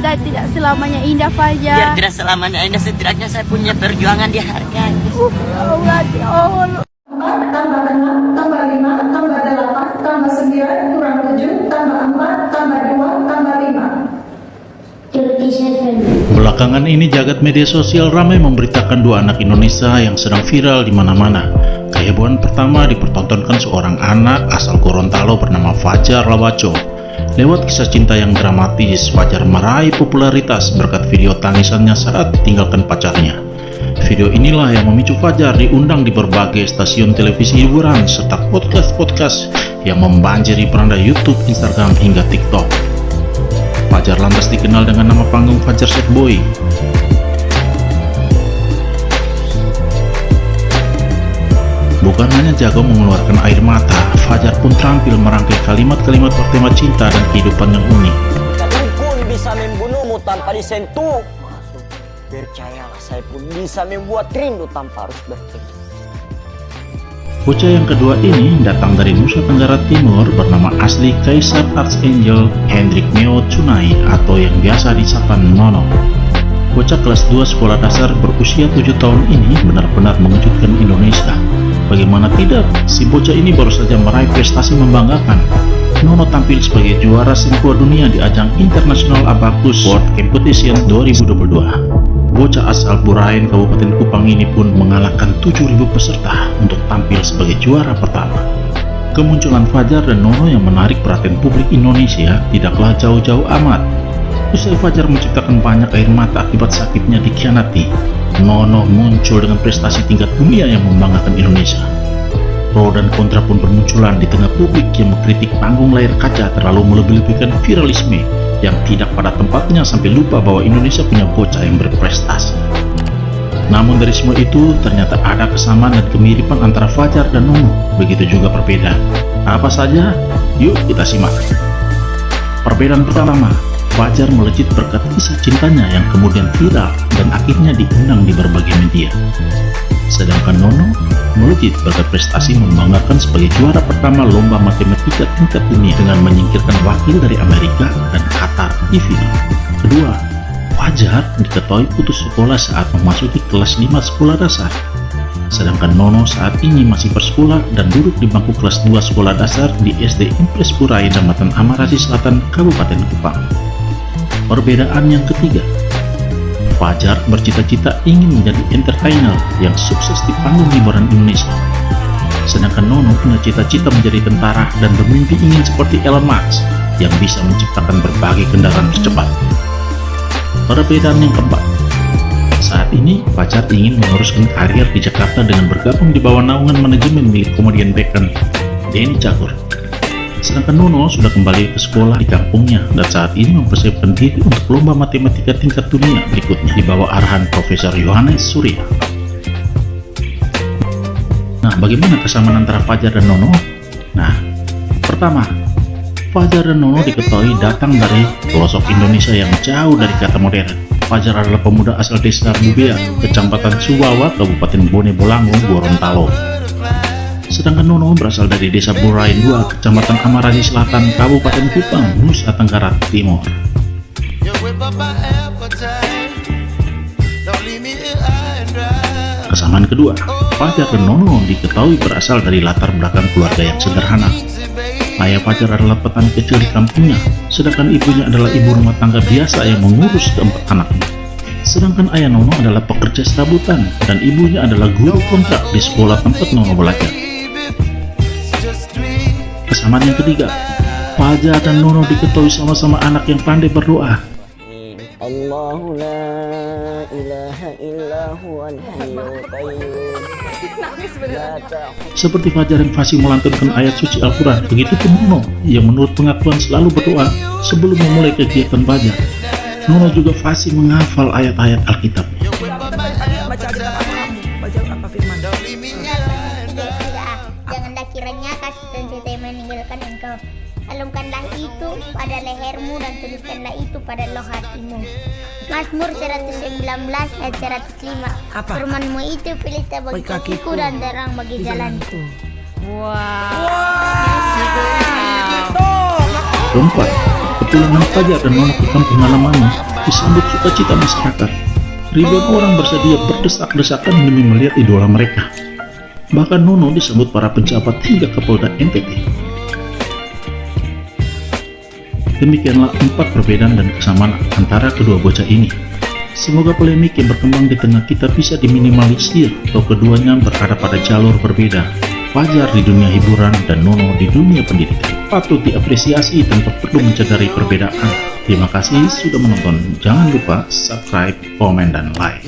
cinta tidak selamanya indah, Biar Fajar. tidak selamanya indah, setidaknya saya punya perjuangan dihargai. Ya Allah, ya Allah. 4 tambah 6 tambah 5 tambah 8 tambah 9 kurang 7 tambah 4 tambah 2 tambah 5. Belakangan ini jagat media sosial ramai memberitakan dua anak Indonesia yang sedang viral di mana-mana. Kehebohan pertama dipertontonkan seorang anak asal Gorontalo bernama Fajar Lawaco. Lewat kisah cinta yang dramatis, Fajar meraih popularitas berkat video tangisannya saat ditinggalkan pacarnya. Video inilah yang memicu Fajar diundang di berbagai stasiun televisi hiburan serta podcast-podcast yang membanjiri beranda YouTube, Instagram, hingga TikTok. Fajar lantas dikenal dengan nama panggung Fajar Sad Boy. Bukan hanya jago mengeluarkan air mata, Fajar pun terampil merangkai kalimat-kalimat bertema cinta dan kehidupan yang unik. Dukun bisa membunuhmu tanpa disentuh. Percayalah, saya pun bisa membuat rindu tanpa harus bertemu. Bocah yang kedua ini datang dari Nusa Tenggara Timur bernama asli Kaisar Archangel Hendrik Neo Tsunai atau yang biasa disapa Nono. Bocah kelas 2 sekolah dasar berusia 7 tahun ini benar-benar mengejutkan Indonesia. Bagaimana tidak, si bocah ini baru saja meraih prestasi membanggakan. Nono tampil sebagai juara singkua dunia di ajang International Abacus World Competition 2022. Bocah asal Burain, Kabupaten Kupang ini pun mengalahkan 7.000 peserta untuk tampil sebagai juara pertama. Kemunculan Fajar dan Nono yang menarik perhatian publik Indonesia tidaklah jauh-jauh amat. Usai Fajar menciptakan banyak air mata akibat sakitnya dikhianati, Nono muncul dengan prestasi tingkat dunia yang membanggakan Indonesia. Pro dan kontra pun bermunculan di tengah publik yang mengkritik panggung layar kaca terlalu melebih-lebihkan viralisme yang tidak pada tempatnya sampai lupa bahwa Indonesia punya bocah yang berprestasi. Namun dari semua itu ternyata ada kesamaan dan kemiripan antara Fajar dan Nono, begitu juga perbedaan. Apa saja? Yuk kita simak. Perbedaan pertama, Fajar melejit berkat kisah cintanya yang kemudian viral dan akhirnya diundang di berbagai media. Sedangkan Nono melejit berkat prestasi membanggakan sebagai juara pertama lomba matematika tingkat dunia dengan menyingkirkan wakil dari Amerika dan Qatar di final. Kedua, Fajar diketahui putus sekolah saat memasuki kelas 5 sekolah dasar. Sedangkan Nono saat ini masih bersekolah dan duduk di bangku kelas 2 sekolah dasar di SD Impres Burai, Kecamatan Amarasi Selatan, Kabupaten Kupang. Perbedaan yang ketiga, Fajar bercita-cita ingin menjadi entertainer yang sukses di panggung hiburan Indonesia. Sedangkan Nono punya cita-cita menjadi tentara dan bermimpi ingin seperti Elon Musk yang bisa menciptakan berbagai kendaraan tercepat. Perbedaan yang keempat, saat ini Fajar ingin meneruskan karir di Jakarta dengan bergabung di bawah naungan manajemen milik komedian Beckham, Denny Cagur. Sedangkan Nono sudah kembali ke sekolah di kampungnya dan saat ini mempersiapkan diri untuk lomba matematika tingkat dunia berikutnya di bawah arahan Profesor Yohanes Surya. Nah, bagaimana kesamaan antara Fajar dan Nono? Nah, pertama, Fajar dan Nono diketahui datang dari pelosok Indonesia yang jauh dari kata modern. Fajar adalah pemuda asal desa Bubea, Kecamatan Suwawa, Kabupaten Bone Bolango, Gorontalo. Sedangkan Nono berasal dari desa Burain 2, Kecamatan Amarasi Selatan, Kabupaten Kupang, Nusa Tenggara Timur. Kesamaan kedua, Fajar dan Nono diketahui berasal dari latar belakang keluarga yang sederhana. Ayah Fajar adalah petani kecil di kampungnya, sedangkan ibunya adalah ibu rumah tangga biasa yang mengurus keempat anaknya. Sedangkan ayah Nono adalah pekerja serabutan dan ibunya adalah guru kontrak di sekolah tempat Nono belajar. Kesamaan yang ketiga, Fajar dan Nono diketahui sama-sama anak yang pandai berdoa. Allahu la ilaha illa huwal hayyul qayyum. Seperti Fajar yang fasih melantunkan ayat suci Al-Quran, begitu pun Nono yang menurut pengakuan selalu berdoa sebelum memulai kegiatan Fajar. Nono juga fasih menghafal ayat-ayat Alkitab. Janganlah kiranya kasih dan cinta meninggalkan engkau. Alumkanlah itu pada lehermu dan tuliskanlah itu pada loh hatimu. Mazmur 119 ayat 105. Firmanmu itu pelita bagi kakiku dan terang bagi jalanku. Keempat, kepulangan Fajar dan Nono ke kampung halamannya disambut sukacita masyarakat. Ribuan orang bersedia berdesak-desakan demi melihat idola mereka. Bahkan Nono disambut para pejabat hingga Kapolda NTT. Demikianlah 4 perbedaan dan kesamaan antara kedua bocah ini. Semoga polemik yang berkembang di tengah kita bisa diminimalisir, atau keduanya berada pada jalur berbeda. Fajar di dunia hiburan dan Nono di dunia pendidikan. Patut diapresiasi tanpa perlu mencederai perbedaan. Terima kasih sudah menonton. Jangan lupa subscribe, komen, dan like.